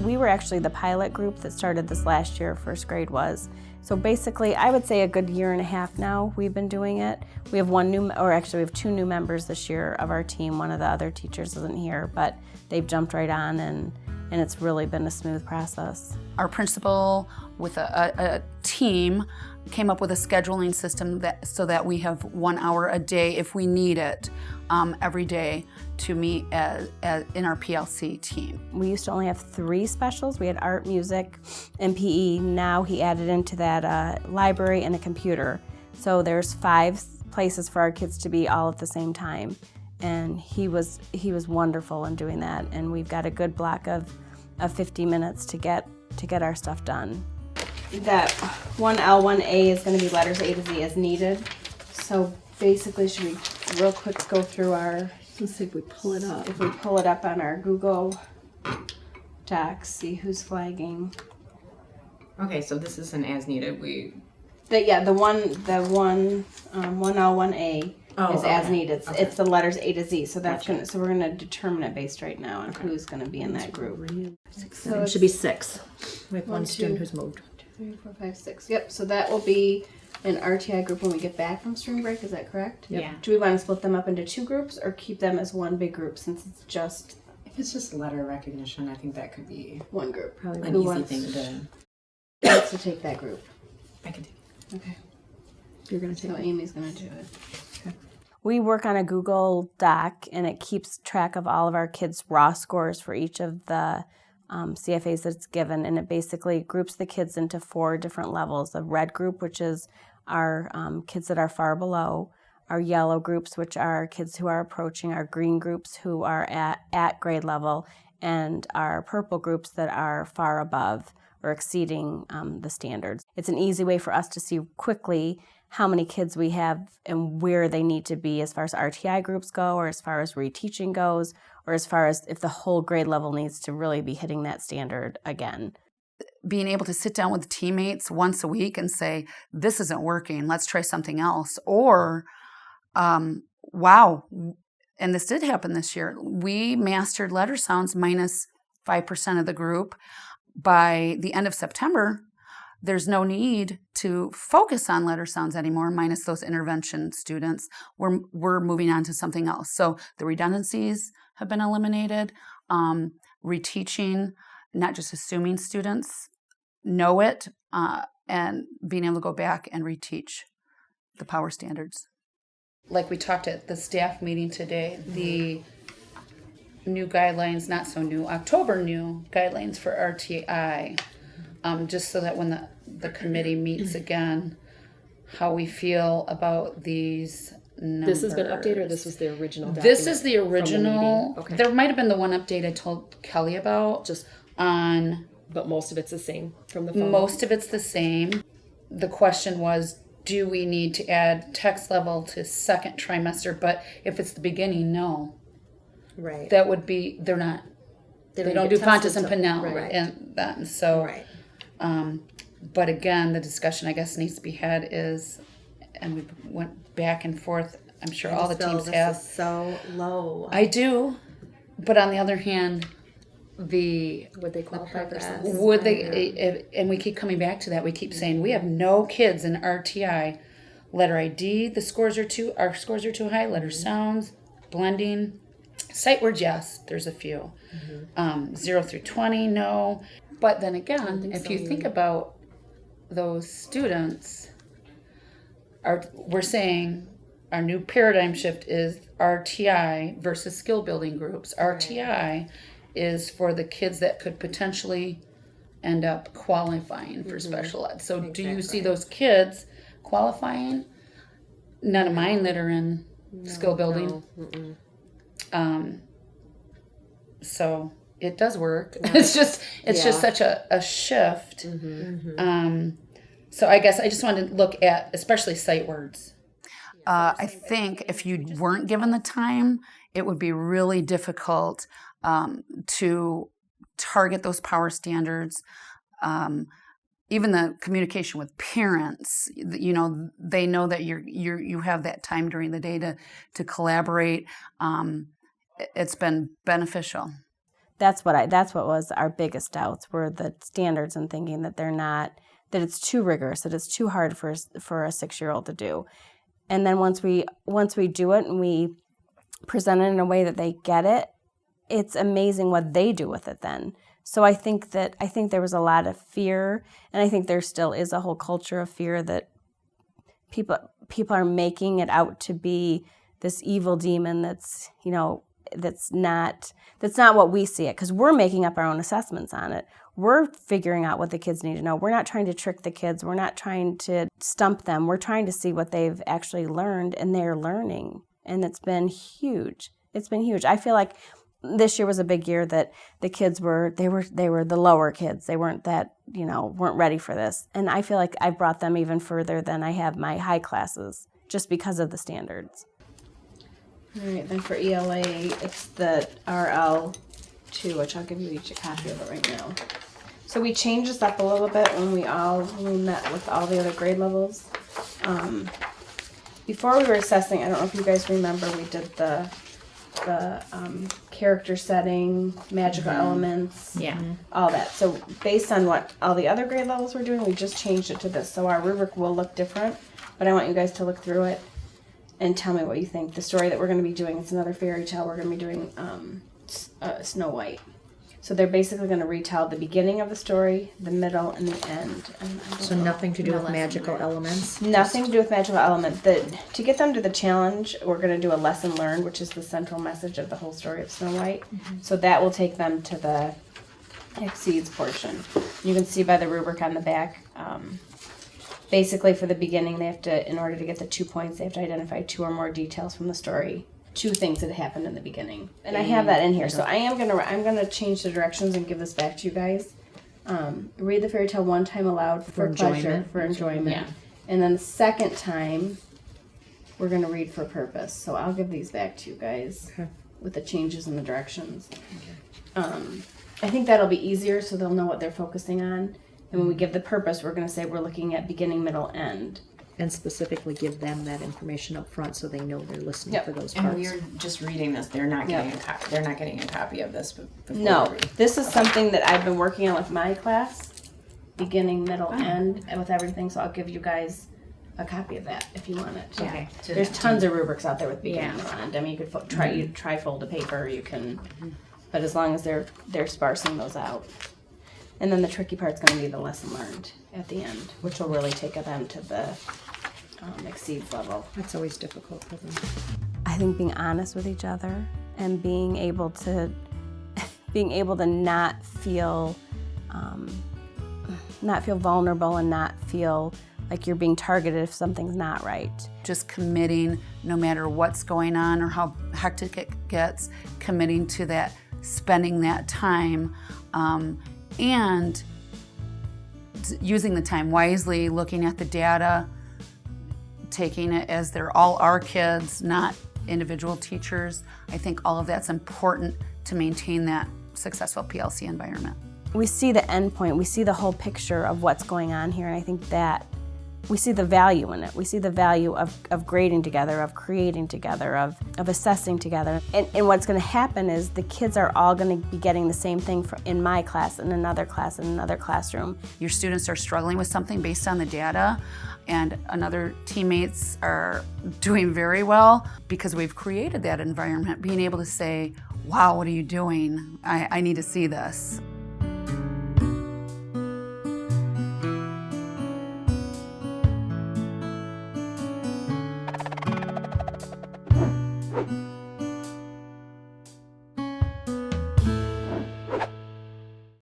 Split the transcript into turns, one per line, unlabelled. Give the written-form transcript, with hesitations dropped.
We were actually the pilot group that started this last year, first grade was. So basically, I would say a good year and a half now we've been doing it. We have we have 2 new members this year of our team. One of the other teachers isn't here, but they've jumped right on, and it's really been a smooth process.
Our principal with a team came up with a scheduling system so that we have 1 hour a day if we need it every day to meet as in our PLC team.
We used to only have 3 specials. We had art, music, and PE. Now he added into that library and a computer. So there's 5 places for our kids to be all at the same time. And he was wonderful in doing that. And we've got a good block of 50 minutes to get our stuff done. That 1L, 1A is going to be letters A to Z as needed. So basically, should we real quick go through our,
let's see if we pull it up.
If we pull it up on our Google Docs, see who's flagging.
Okay, so this is an as needed.
The 1L, 1A is as needed. It's the letters A to Z. So that's
Gotcha.
so we're gonna determine it based right now on who's gonna be in that group.
So it should be 6. We have 1
1,
student
2,
who's moved.
2, 3, 4, 5, 6. Yep. So that will be an RTI group when we get back from spring break. Is that correct?
Yeah.
Do we want to split them up into 2 groups or keep them as one big group since it's just
If it's just letter recognition, I think that could be
one group?
Probably
an
Who
easy
wants-
thing to.
Wants to take that group?
I can do.
Okay.
You're going to take
So
it.
Amy's gonna do it. We work on a Google Doc, and it keeps track of all of our kids' raw scores for each of the CFAs that it's given, and it basically groups the kids into 4 different levels. The red group, which is our kids that are far below, our yellow groups, which are kids who are approaching, our green groups who are at grade level, and our purple groups that are far above or exceeding the standards. It's an easy way for us to see quickly how many kids we have and where they need to be as far as RTI groups go, or as far as reteaching goes, or as far as if the whole grade level needs to really be hitting that standard again.
Being able to sit down with teammates once a week and say, this isn't working, let's try something else. Or, wow, and this did happen this year, we mastered letter sounds minus 5% of the group. By the end of September, there's no need to focus on letter sounds anymore, minus those intervention students. We're moving on to something else. So the redundancies have been eliminated. Reteaching, not just assuming students know it, and being able to go back and reteach the power standards. Like we talked at the staff meeting today, the new guidelines, not so new, October new guidelines for RTI, just so that when the committee meets again, how we feel about these numbers.
This has been updated, or this was the original document?
This is the
from
original.
meeting? Okay.
There might have been the one update I told Kelly about.
Just,
on
but most of it's the same from the fall.
most of it's the same. The question was, do we need to add text level to second trimester? But if it's the beginning, no.
Right.
That would be, they're not, they don't do
get
Pontus
tested
and
till-
Pinnell
right.
and that. So,
Right.
but again, the discussion I guess needs to be had is, and we went back and forth. I'm sure all the teams have.
So low.
I do, but on the other hand,
Would they qualify for that?
would they? And we keep coming back to that. We keep saying we have no kids in RTI. Letter ID, the scores are too. Our scores are too high. Letter sounds, blending, sight words. Yes, there's a few. 0 through 20, no. But then again, if you think about those students, we're saying our new paradigm shift is RTI versus skill building groups. RTI is for the kids that could potentially end up qualifying for special ed. So do you see those kids qualifying? None of mine that are in skill building. So it does work. It's just such a shift. So I guess I just wanted to look at especially sight words. I think if you weren't given the time, it would be really difficult to target those power standards. Even the communication with parents, you know, they know that you have that time during the day to collaborate. It's been beneficial.
That's what was our biggest doubts, were the standards, and thinking that that it's too rigorous, that it's too hard for a 6-year-old to do. And then once we do it and we present it in a way that they get it, it's amazing what they do with it then. So I think there was a lot of fear, and I think there still is a whole culture of fear that people are making it out to be this evil demon that's not what we see it, because we're making up our own assessments on it. We're figuring out what the kids need to know. We're not trying to trick the kids. We're not trying to stump them. We're trying to see what they've actually learned, and they're learning. And it's been huge. It's been huge. I feel like this year was a big year that the kids were the lower kids. They weren't weren't ready for this. And I feel like I've brought them even further than I have my high classes, just because of the standards.
All right, then for ELA, it's the RL2, which I'll give you each a copy of it right now. So we changed this up a little bit when we met with all the other grade levels. Before we were assessing, I don't know if you guys remember, we did the character setting, magical elements, all that. So based on what all the other grade levels were doing, we just changed it to this. So our rubric will look different, but I want you guys to look through it and tell me what you think. The story that we're going to be doing, it's another fairy tale. We're going to be doing Snow White. So they're basically going to retell the beginning of the story, the middle, and the end.
So nothing to do with magical elements?
Nothing to do with magical element. To get them to the challenge, we're going to do a lesson learned, which is the central message of the whole story of Snow White. Mm-hmm. So that will take them to the exceeds portion. You can see by the rubric on the back, basically for the beginning, they have to, in order to get the 2 points, they have to identify 2 or more details from the story. 2 things that happened in the beginning, and I have that in here. So I'm gonna change the directions and give this back to you guys. Read the fairy tale one time aloud for pleasure, for enjoyment, and then the second time we're gonna read for purpose. So I'll give these back to you guys with the changes in the directions. I think that'll be easier, so they'll know what they're focusing on. And when we give the purpose, we're gonna say we're looking at beginning, middle, end.
And specifically give them that information up front so they know they're listening for those parts.
And we're just reading this. They're not getting they're not getting a copy of this before
No, this is something that I've been working on with my class, beginning, middle, end, and with everything. So I'll give you guys a copy of that if you want it.
Okay.
There's tons of rubrics out there with beginning, middle, end. I mean, you could trifold a paper. You can, but as long as they're sparsing those out. And then the tricky part's going to be the lesson learned at the end, which will really take them to the exceeds level.
That's always difficult for them.
I think being honest with each other and being able to not feel vulnerable and not feel like you're being targeted if something's not right.
Just committing, no matter what's going on or how hectic it gets, committing to that, spending that time, and using the time wisely, looking at the data, taking it as they're all our kids, not individual teachers. I think all of that's important to maintain that successful PLC environment.
We see the end point, we see the whole picture of what's going on here, and I think that we see the value in it. We see the value of grading together, of creating together, of assessing together. And what's going to happen is the kids are all going to be getting the same thing in my class, in another class, in another classroom.
Your students are struggling with something based on the data, and another teammates are doing very well because we've created that environment, being able to say, wow, what are you doing? I need to see this.